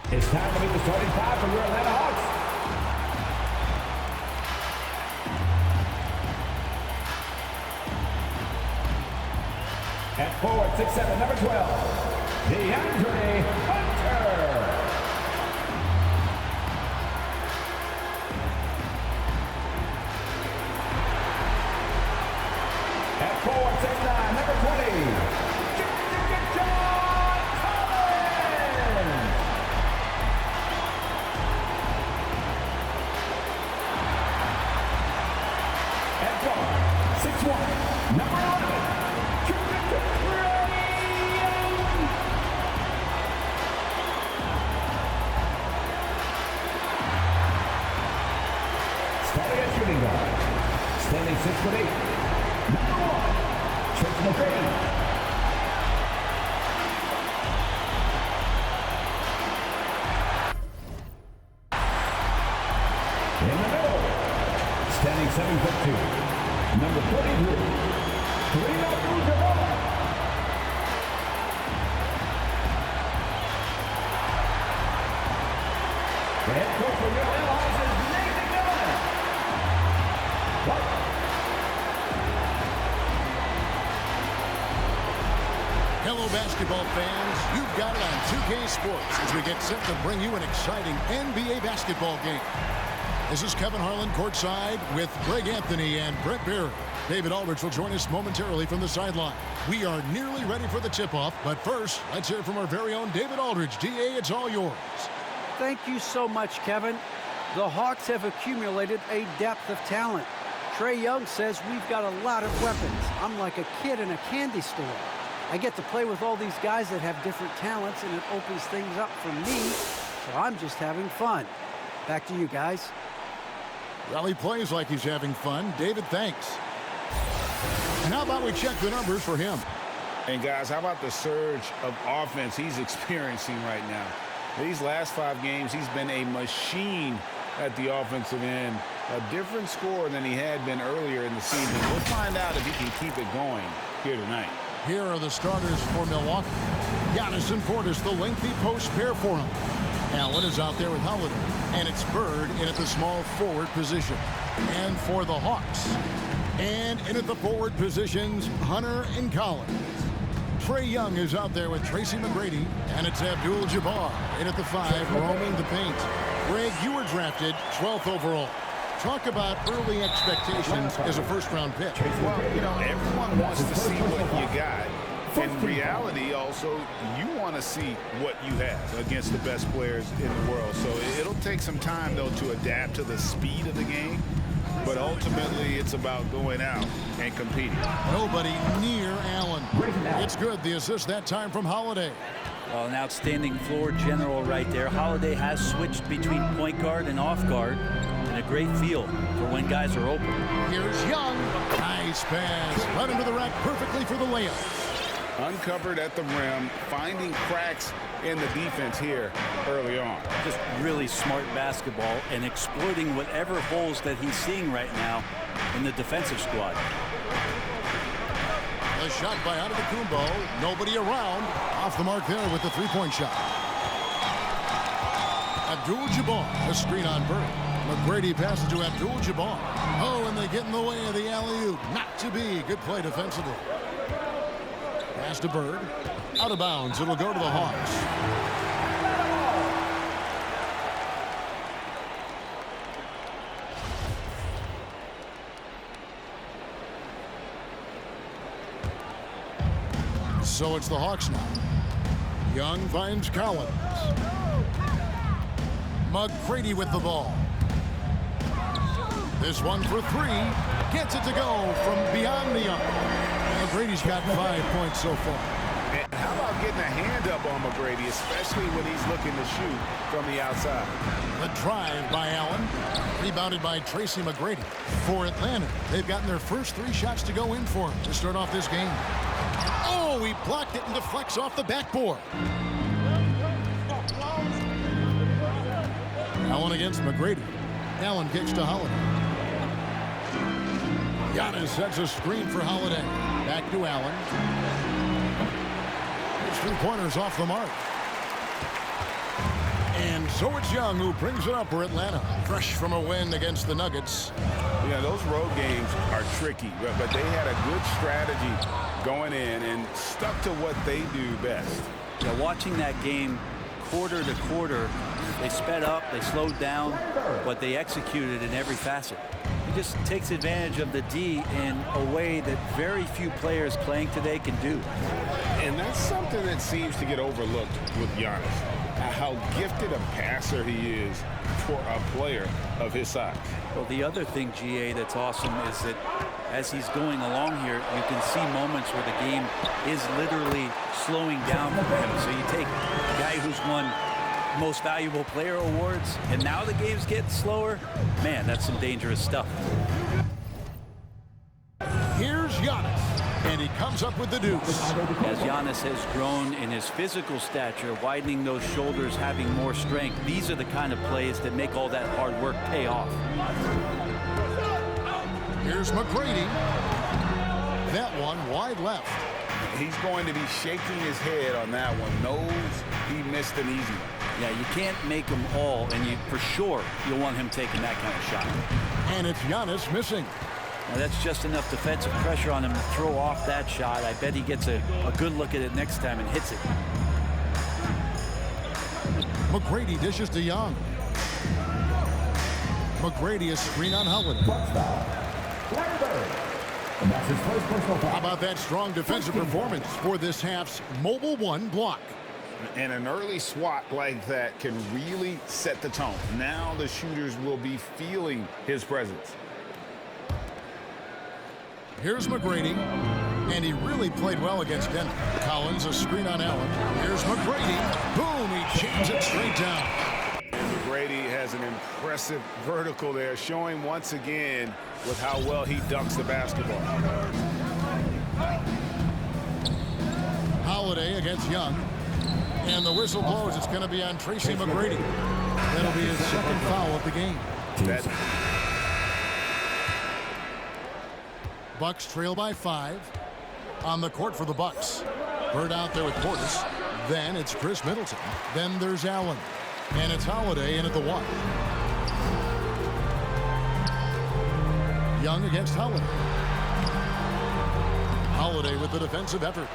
It's time to meet the starting five for your Atlanta Hawks. At forward, 6'7", number 12, DeAndre Hunter. At forward, 6'9", number 20, John Collins. At guard, 6'1", number 11, shooting guard, standing 6'8", number 1, Tracy McGrady. In the middle, standing 7'2", number 32, Kareem Abdul-Jabbar. The head coach for your Atlanta Hawks is Nathan Miller. Hello, basketball fans. You've got it on 2K Sports as we get set to bring you an exciting NBA basketball game. This is Kevin Harlan courtside with Greg Anthony and Brett Berry. David Aldridge will join us momentarily from the sideline. We are nearly ready for the tip-off, but first, let's hear from our very own David Aldridge. DA, it's all yours. Thank you so much, Kevin. The Hawks have accumulated a depth of talent. Trae Young says we've got a lot of weapons. I'm like a kid in a candy store. I get to play with all these guys that have different talents, and it opens things up for me, so I'm just having fun. Back to you guys. Well, he plays like he's having fun. David, thanks. And how about we check the numbers for him? And guys, how about the surge of offense he's experiencing right now? These last 5 games, he's been a machine at the offensive end. A different score than he had been earlier in the season. We'll find out if he can keep it going here tonight. Here are the starters for Milwaukee. Giannis and Portis, the lengthy post pair for him. Allen is out there with Holiday. And it's Bird in at the small forward position. And for the Hawks. And in at the forward positions, Hunter and Collins. Trae Young is out there with Tracy McGrady. And it's Abdul-Jabbar in at the 5, roaming the paint. Greg, you were drafted 12th overall. Talk about early expectations as a first-round pick. Well, you know, everyone wants to see what you got. In reality, also, you want to see what you have against the best players in the world. So it'll take some time, though, to adapt to the speed of the game. But ultimately, it's about going out and competing. Nobody near Allen. It's good, the assist that time from Holiday. Well, an outstanding floor general right there. Holiday has switched between point guard and off guard. And a great feel for when guys are open. Here's Young. Nice pass. Right into the rack perfectly for the layup. Uncovered at the rim, finding cracks in the defense here early on. Just really smart basketball and exploiting whatever holes that he's seeing right now in the defensive squad. The shot by Antetokounmpo. Nobody around. Off the mark there with the three-point shot. Abdul-Jabbar, a screen on Bird. McGrady passes to Abdul-Jabbar. Oh, and they get in the way of the alley-oop. Not to be. Good play defensively. Pass to Bird. Out of bounds. It'll go to the Hawks. So it's the Hawks now. Young finds Collins. McGrady with the ball. This one for 3. Gets it to go from beyond the arc. McGrady's got 5 points so far. And how about getting a hand up on McGrady, especially when he's looking to shoot from the outside? The drive by Allen. Rebounded by Tracy McGrady. For Atlanta, they've gotten their first 3 shots to go in for him to start off this game. Oh, he blocked it and deflects off the backboard. Allen against McGrady. Allen kicks to Holiday. Giannis sets a screen for Holiday. Back to Allen. His 3-pointers off the mark. And so it's Young who brings it up for Atlanta. Fresh from a win against the Nuggets. Yeah, those road games are tricky, but they had a good strategy going in and stuck to what they do best. Yeah, watching that game quarter to quarter, they sped up, they slowed down, but they executed in every facet. He just takes advantage of the D in a way that very few players playing today can do. And that's something that seems to get overlooked with Giannis. How gifted a passer he is for a player of his size. Well, the other thing, GA, that's awesome is that as he's going along here, you can see moments where the game is literally slowing down for him. So you take a guy who's won Most Valuable Player awards, and now the game's getting slower. Man, that's some dangerous stuff. Here's Giannis, and he comes up with the deuce. As Giannis has grown in his physical stature, widening those shoulders, having more strength, these are the kind of plays that make all that hard work pay off. Here's McGrady. That one wide left. He's going to be shaking his head on that one. Knows he missed an easy one. Yeah, you can't make them all, and for sure you'll want him taking that kind of shot. And it's Giannis missing. Now that's just enough defensive pressure on him to throw off that shot. I bet he gets a good look at it next time and hits it. McGrady dishes to Young. McGrady is screen on Howard. How about that strong defensive performance for this half's Mobile One block? And an early swat like that can really set the tone. Now the shooters will be feeling his presence. Here's McGrady, and he really played well against Denver. Collins, a screen on Allen. Here's McGrady. Boom, he jams it straight down. And McGrady has an impressive vertical there, showing once again with how well he dunks the basketball. Holiday against Young. And the whistle blows. It's going to be on Tracy McGrady. That'll be his second foul of the game. Bucks trail by 5. On the court for the Bucks. Bird out there with Portis. Then it's Chris Middleton. Then there's Allen. And it's Holiday in at the 1. Young against Holiday. Holiday with the defensive effort.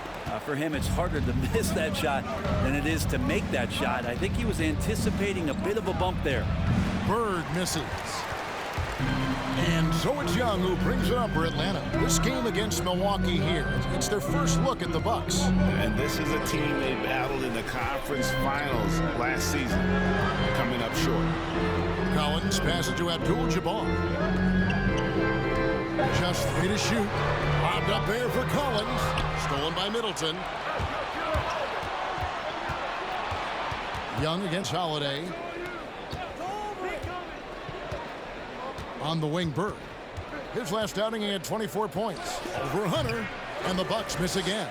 For him, it's harder to miss that shot than it is to make that shot. I think he was anticipating a bit of a bump there. Bird misses. And so it's Young who brings it up for Atlanta. This game against Milwaukee here, it's their first look at the Bucks. And this is a team they battled in the conference finals last season, coming up short. Collins passes to Abdul-Jabbar. Just 3 to shoot. Lobbed up there for Collins. Stolen by Middleton. Young against Holiday. On the wing, Bird. His last outing, he had 24 points. Over Hunter, and the Bucks miss again.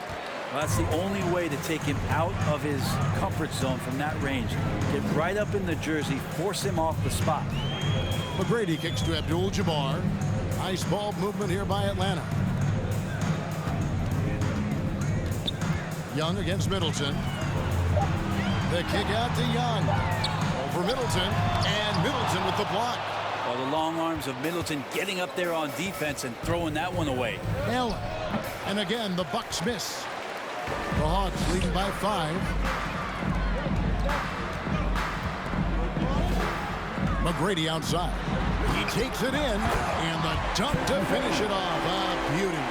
Well, that's the only way to take him out of his comfort zone from that range. Get right up in the jersey, force him off the spot. McGrady kicks to Abdul-Jabbar. Nice ball movement here by Atlanta. Young against Middleton. The kick out to Young. Over Middleton, and Middleton with the block. Well, the long arms of Middleton getting up there on defense and throwing that one away. Allen. And again, the Bucks miss. The Hawks leading by 5. McGrady outside. He takes it in, and the dunk to finish it off. A beauty.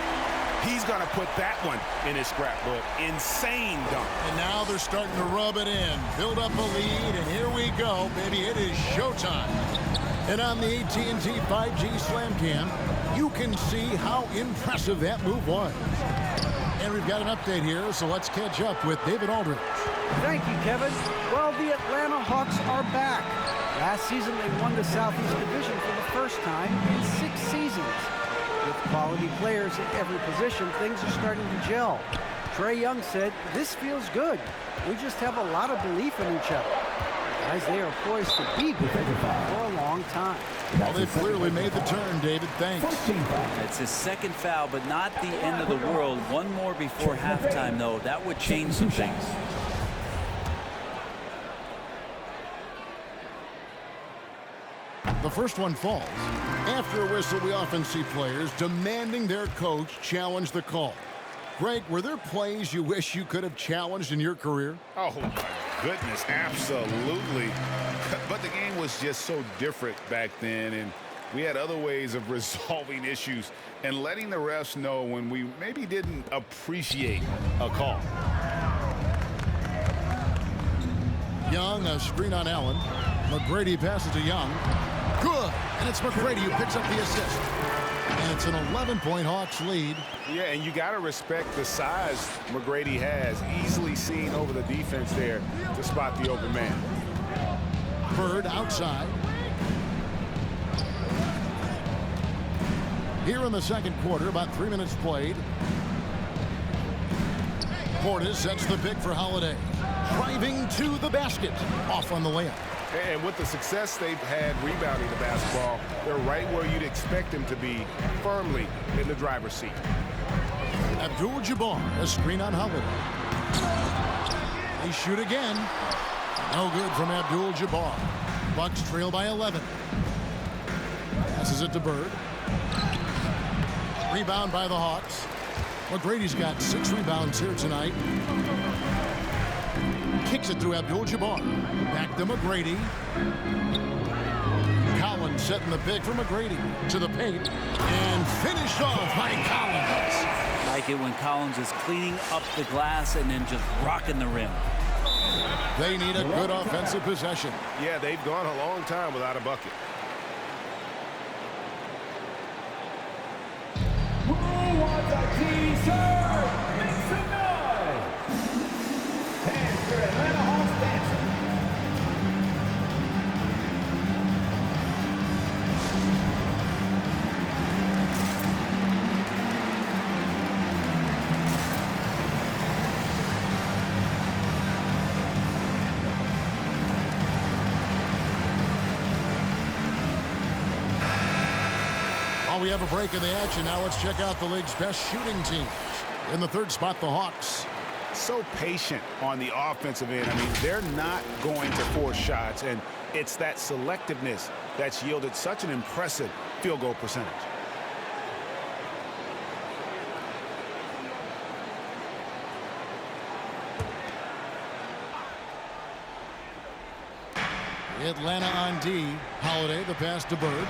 He's going to put that one in his scrapbook. Insane dunk. And now they're starting to rub it in. Build up a lead, and here we go, baby. It is showtime. And on the AT&T 5G Slam Cam, you can see how impressive that move was. And we've got an update here, so let's catch up with David Aldridge. Thank you, Kevin. Well, the Atlanta Hawks are back. Last season, they won the Southeast Division for the first time in 6 seasons. With quality players at every position, things are starting to gel. Trae Young said, "This feels good. We just have a lot of belief in each other." Guys, they are poised to be good for a long time. Well, they've clearly made the turn, David. Thanks. It's his second foul, but not the end of the world. One more before halftime, though. That would change some things. The first one falls. After a whistle, we often see players demanding their coach challenge the call. Greg, were there plays you wish you could have challenged in your career? Oh, my goodness, absolutely. But the game was just so different back then, and we had other ways of resolving issues and letting the refs know when we maybe didn't appreciate a call. Young, a screen on Allen. McGrady passes to Young. Good, and it's McGrady who picks up the assist. And it's an 11-point Hawks lead. Yeah, and you got to respect the size McGrady has, easily seen over the defense there to spot the open man. Bird outside. Here in the second quarter, about 3 minutes played. Portis sets the pick for Holiday. Driving to the basket. Off on the layup. And with the success they've had rebounding the basketball, they're right where you'd expect them to be, firmly in the driver's seat. Abdul-Jabbar, a screen on Holiday. They shoot again. No good from Abdul-Jabbar. Bucks trail by 11. Passes it to Bird. Rebound by the Hawks. McGrady's got 6 rebounds here tonight. Kicks it through Abdul-Jabbar. Back to McGrady. Collins setting the pick for McGrady. To the paint. And finished off by Collins. I like it when Collins is cleaning up the glass and then just rocking the rim. They need a good offensive possession. Yeah, they've gone a long time without a bucket. Who wants a t-shirt? Make some noise! And for Atlanta Hawks dancing. We have a break in the action. Now let's check out the league's best shooting teams. In the third spot, the Hawks. So patient on the offensive end. I mean, they're not going to force shots, and it's that selectiveness that's yielded such an impressive field goal percentage. Atlanta on D. Holiday, the pass to Bird.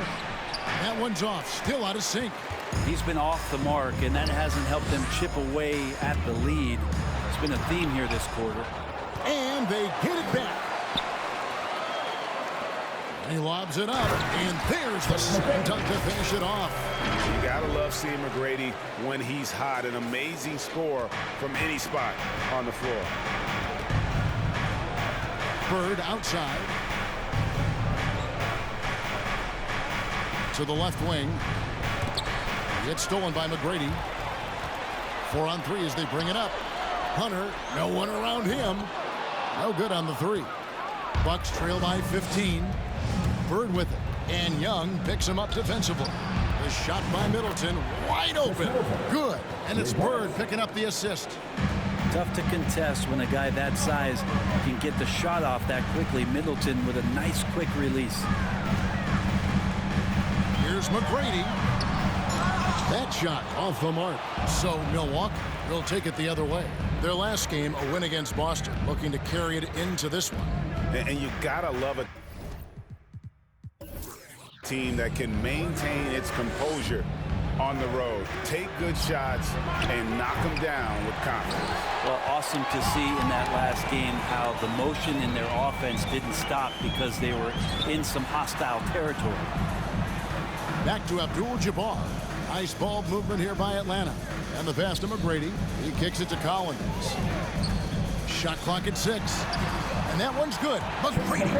That one's off, still out of sync. He's been off the mark, and that hasn't helped them chip away at the lead. It's been a theme here this quarter. And they get it back. He lobs it up, and there's the slam dunk to finish it off. You gotta love seeing McGrady when he's hot. An amazing score from any spot on the floor. Bird outside. To the left wing. It's stolen by McGrady. 4 on 3 as they bring it up. Hunter, no one around him. No good on the 3. Bucks trail by 15. Bird with it. And Young picks him up defensively. The shot by Middleton, wide open. Good. And it's Bird picking up the assist. Tough to contest when a guy that size can get the shot off that quickly. Middleton with a nice quick release. Here's McGrady. That shot off the mark. So Milwaukee will take it the other way. Their last game, a win against Boston, looking to carry it into this one. And you gotta love a team that can maintain its composure on the road, take good shots, and knock them down with confidence. Well, awesome to see in that last game how the motion in their offense didn't stop because they were in some hostile territory. Back to Abdul-Jabbar. Nice ball movement here by Atlanta. And the pass to McGrady. He kicks it to Collins. Shot clock at 6. And that one's good. McGrady.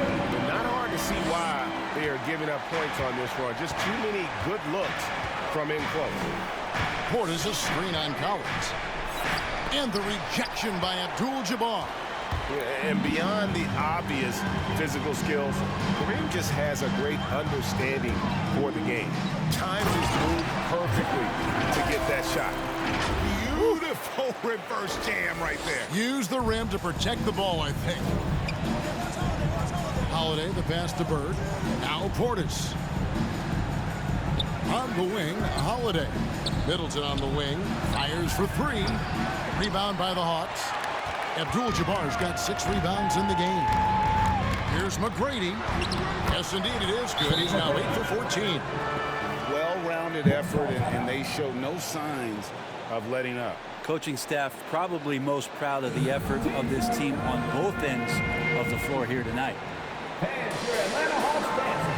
Not hard to see why they are giving up points on this run. Just too many good looks from in close. Portis a screen on Collins. And the rejection by Abdul-Jabbar. And beyond the obvious physical skills, Kareem just has a great understanding for the game. Times his move perfectly to get that shot. Beautiful reverse jam right there. Use the rim to protect the ball, I think. Holiday, the pass to Bird. Now Portis. On the wing, Holiday. Middleton on the wing. Fires for three. Rebound by the Hawks. Abdul-Jabbar's got 6 rebounds in the game. Here's McGrady. Yes, indeed, it is good. He's now 8 for 14. Well-rounded effort, and they show no signs of letting up. Coaching staff probably most proud of the effort of this team on both ends of the floor here tonight. And your Atlanta Hawks dancing.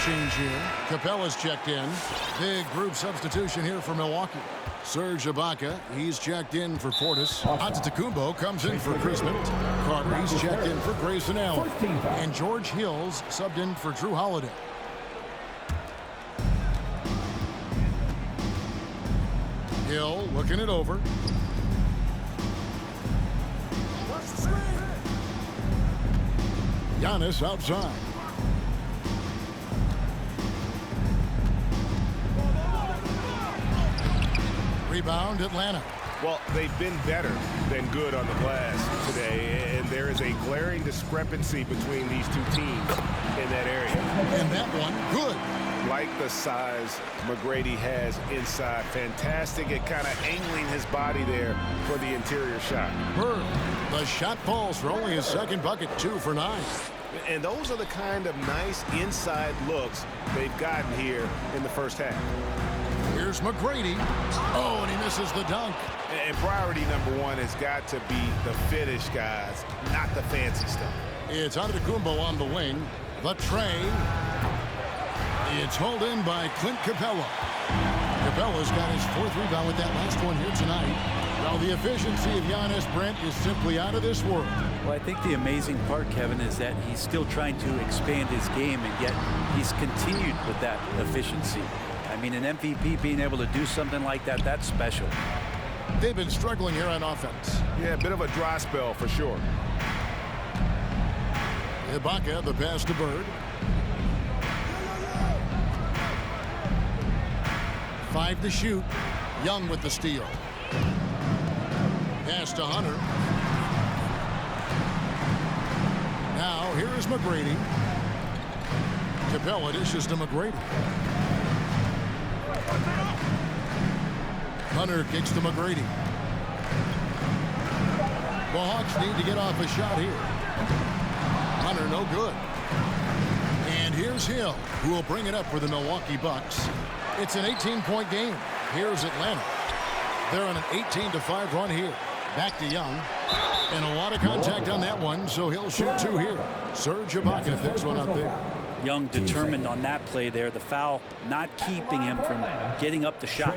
Change here. Capella's checked in. Big group substitution here for Milwaukee. Serge Ibaka, he's checked in for Portis. Antetokounmpo comes in for Chris Middleton. Carter, he's checked in for Grayson Allen. And George Hill's subbed in for Drew Holiday. Hill looking it over. Giannis outside. Rebound, Atlanta. Well, they've been better than good on the glass today, and there is a glaring discrepancy between these two teams in that area. And that one, good. Like the size McGrady has inside. Fantastic at kind of angling his body there for the interior shot. Bird, the shot falls for only his second bucket, 2 for 9. And those are the kind of nice inside looks they've gotten here in the first half. Here's McGrady. Oh, and he misses the dunk. And priority number 1 has got to be the finish, guys, not the fancy stuff. It's Antetokounmpo on the wing. The tray. It's hauled in by Clint Capella. Capella's got his 4th rebound with that last one here tonight. Well, the efficiency of Giannis, Brent, is simply out of this world. Well, I think the amazing part, Kevin, is that he's still trying to expand his game, and yet he's continued with that efficiency. I mean, an MVP being able to do something like that, that's special. They've been struggling here on offense. Yeah, a bit of a dry spell for sure. Ibaka, the pass to Bird. 5 to shoot. Young with the steal. Pass to Hunter. Now, here is McGrady. Capella dishes to McGrady. Hunter kicks to McGrady. The Hawks need to get off a shot here. Hunter, no good. And here's Hill, who will bring it up for the Milwaukee Bucks. It's an 18-point game. Here's Atlanta. They're on an 18-5 run here. Back to Young. And a lot of contact on that one, so he'll shoot 2 here. Serge Ibaka picks one up there. Young determined on that play there. The foul not keeping him from getting up the shot.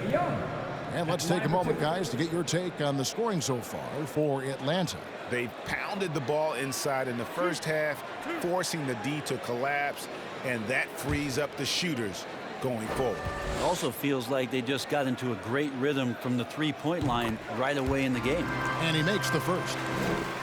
And let's take a moment, guys, to get your take on the scoring so far for Atlanta. They pounded the ball inside in the first half, forcing the D to collapse, and that frees up the shooters going forward. It also feels like they just got into a great rhythm from the three-point line right away in the game. And he makes the first.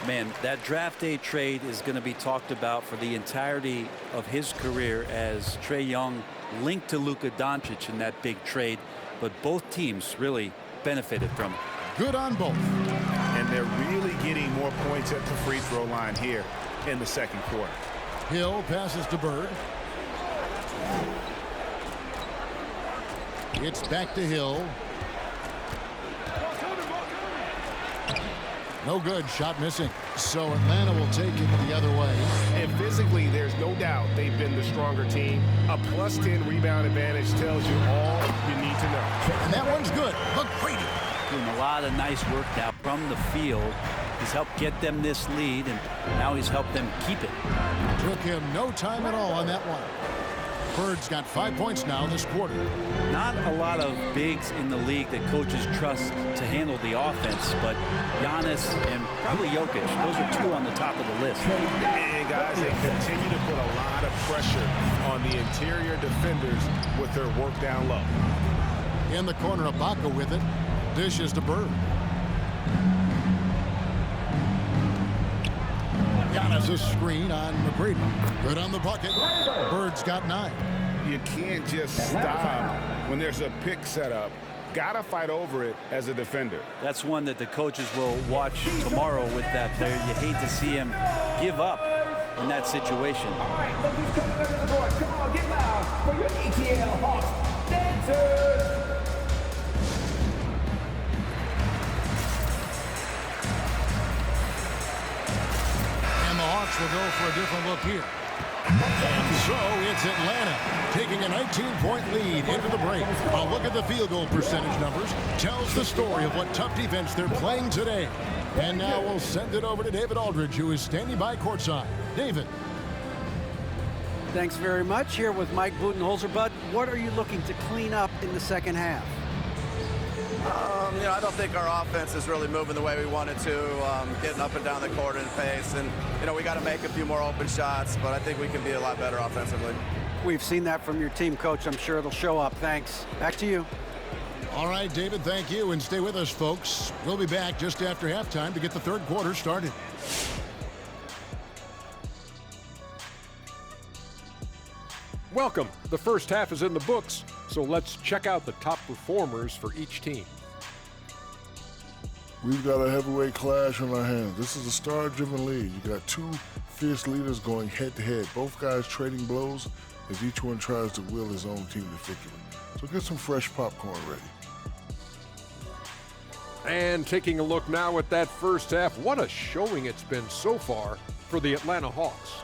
Man, that draft day trade is going to be talked about for the entirety of his career, as Trae Young linked to Luka Doncic in that big trade, but both teams really benefited from it. Good on both. And they're really getting more points at the free throw line here in the second quarter. Hill passes to Bird. It's back to Hill. No good. Shot missing. So Atlanta will take it the other way. And physically, there's no doubt they've been the stronger team. A +10 rebound advantage tells you all you need to know. And that one's good. McGrady doing a lot of nice work now from the field. He's helped get them this lead, and now he's helped them keep it. Took him no time at all on that one. Bird's got 5 points now this quarter. Not a lot of bigs in the league that coaches trust to handle the offense, but Giannis and probably Jokic, those are two on the top of the list. And guys, they continue to put a lot of pressure on the interior defenders with their work down low. In the corner, Ibaka with it. Dishes to Bird. Giannis a screen on McGrady. Good on the bucket. Bird's got 9. You can't just stop when there's a pick set up. Gotta fight over it as a defender. That's one that the coaches will watch tomorrow with that player. You hate to see him give up in that situation. All right, look who's coming under the board. Come on, get loud for your ETL Hawks dancers. And the Hawks will go for a different look here. And so it's Atlanta taking a 19-point lead into the break. A look at the field goal percentage numbers tells the story of what tough defense they're playing today. And now we'll send it over to David Aldridge, who is standing by courtside. David. Thanks very much. Here with Mike Budenholzer. Bud, what are you looking to clean up in the second half? I don't think our offense is really moving the way we wanted to, getting up and down the court in pace. And, we got to make a few more open shots, but I think we can be a lot better offensively. We've seen that from your team, Coach. I'm sure it'll show up. Thanks. Back to you. All right, David, thank you. And stay with us, folks. We'll be back just after halftime to get the third quarter started. Welcome. The first half is in the books, so let's check out the top performers for each team. We've got a heavyweight clash on our hands. This is a star-driven league. You got two fierce leaders going head-to-head, both guys trading blows as each one tries to will his own team to victory. So get some fresh popcorn ready. And taking a look now at that first half, what a showing it's been so far for the Atlanta Hawks.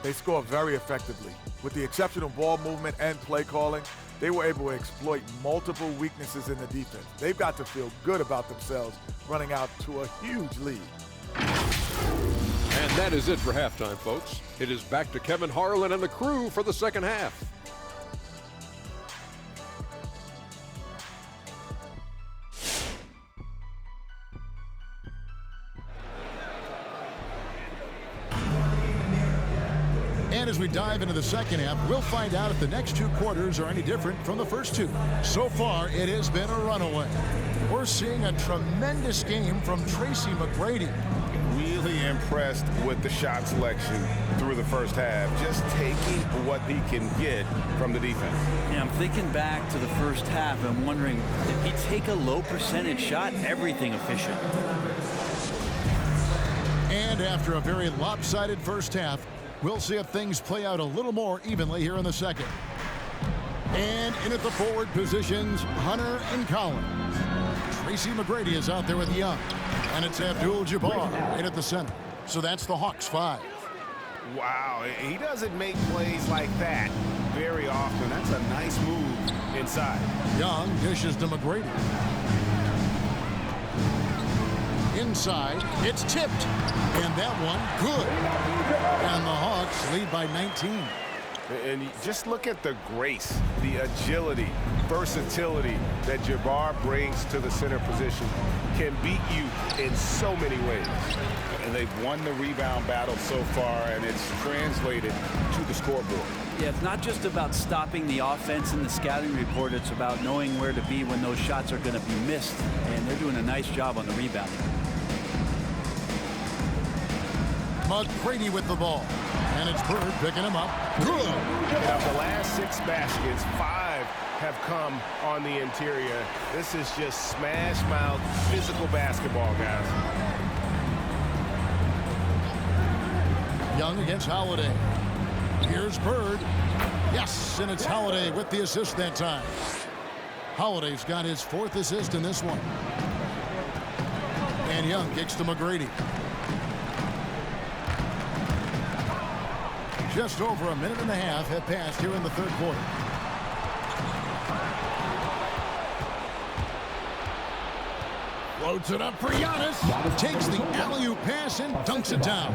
They scored very effectively. With the exceptional ball movement and play calling, they were able to exploit multiple weaknesses in the defense. They've got to feel good about themselves running out to a huge lead. And that is it for halftime, folks. It is back to Kevin Harlan and the crew for the second half. And as we dive into the second half, we'll find out if the next two quarters are any different from the first two. So far, it has been a runaway. We're seeing a tremendous game from Tracy McGrady. Really impressed with the shot selection through the first half, just taking what he can get from the defense. Yeah, I'm thinking back to the first half and wondering, did he take a low percentage shot? Everything efficient. And after a very lopsided first half, we'll see if things play out a little more evenly here in the second. And in at the forward positions, Hunter and Collins. Tracy McGrady is out there with Young. And it's Abdul-Jabbar in at the center. So that's the Hawks 5. Wow, he doesn't make plays like that very often. That's a nice move inside. Young dishes to McGrady. Inside, it's tipped. And that one, good. And the Hawks lead by 19. And just look at the grace, the agility, versatility that Jabbar brings to the center position. Can beat you in so many ways. And they've won the rebound battle so far, and it's translated to the scoreboard. Yeah, it's not just about stopping the offense in the scouting report. It's about knowing where to be when those shots are going to be missed. And they're doing a nice job on the rebounding. McGrady with the ball. And it's Bird picking him up. Good. Now, the last 6 baskets, 5 have come on the interior. This is just smash mouth, physical basketball, guys. Young against Holiday. Here's Bird. Yes, and it's Holiday with the assist that time. Holiday's got his 4th assist in this one. And Young kicks to McGrady. Just over a minute and a half have passed here in the third quarter. Floats it up for Giannis. Takes the alley-oop pass and dunks it down.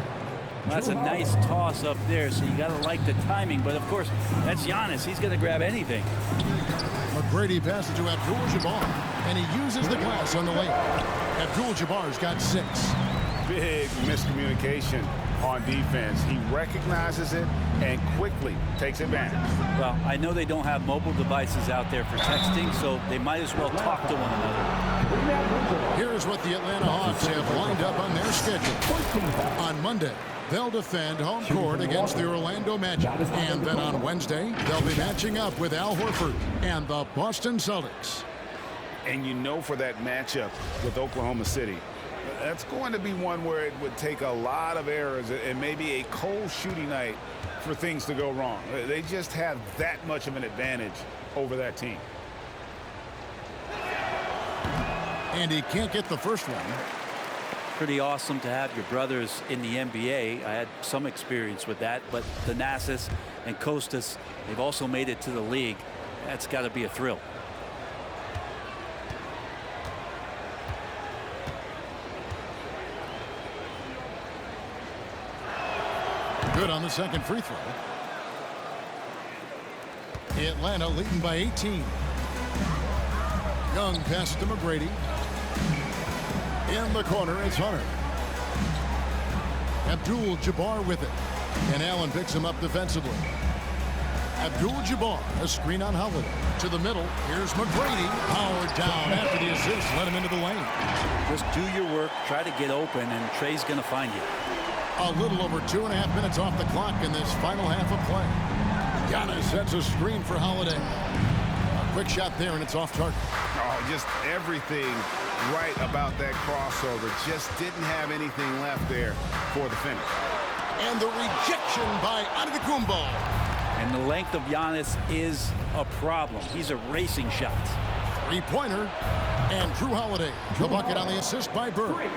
That's a nice toss up there, so you got to like the timing. But, of course, that's Giannis. He's going to grab anything. McGrady passes to Abdul-Jabbar, and he uses the glass on the layup. Abdul-Jabbar's got 6. big miscommunication on defense. He recognizes it and quickly takes advantage. Well, I know they don't have mobile devices out there for texting, so they might as well talk to one another. Here's what the Atlanta Hawks have lined up on their schedule. On Monday, they'll defend home court against the Orlando Magic. And then on Wednesday, they'll be matching up with Al Horford and the Boston Celtics. And you know, for that matchup with Oklahoma City, that's going to be one where it would take a lot of errors and maybe a cold shooting night for things to go wrong. They just have that much of an advantage over that team. And he can't get the first one. Pretty awesome to have your brothers in the NBA. I had some experience with that, but Thanasis and Kostas, they've also made it to the league. That's got to be a thrill. Good on the second free throw. Atlanta leading by 18. Young passes to McGrady. In the corner, it's Hunter. Abdul-Jabbar with it. And Allen picks him up defensively. Abdul-Jabbar, a screen on Holiday. To the middle, here's McGrady. Powered down after the assist. Let him into the lane. Just do your work, try to get open, and Trey's going to find you. A little over 2.5 minutes off the clock in this final half of play. Giannis sets a screen for Holiday. A quick shot there, and it's off target. Oh, just everything right about that crossover. Just didn't have anything left there for the finish. And the rejection by Antetokounmpo. And the length of Giannis is a problem. He's erasing shots. Three-pointer. And Drew Holiday, the bucket on the assist by Bird.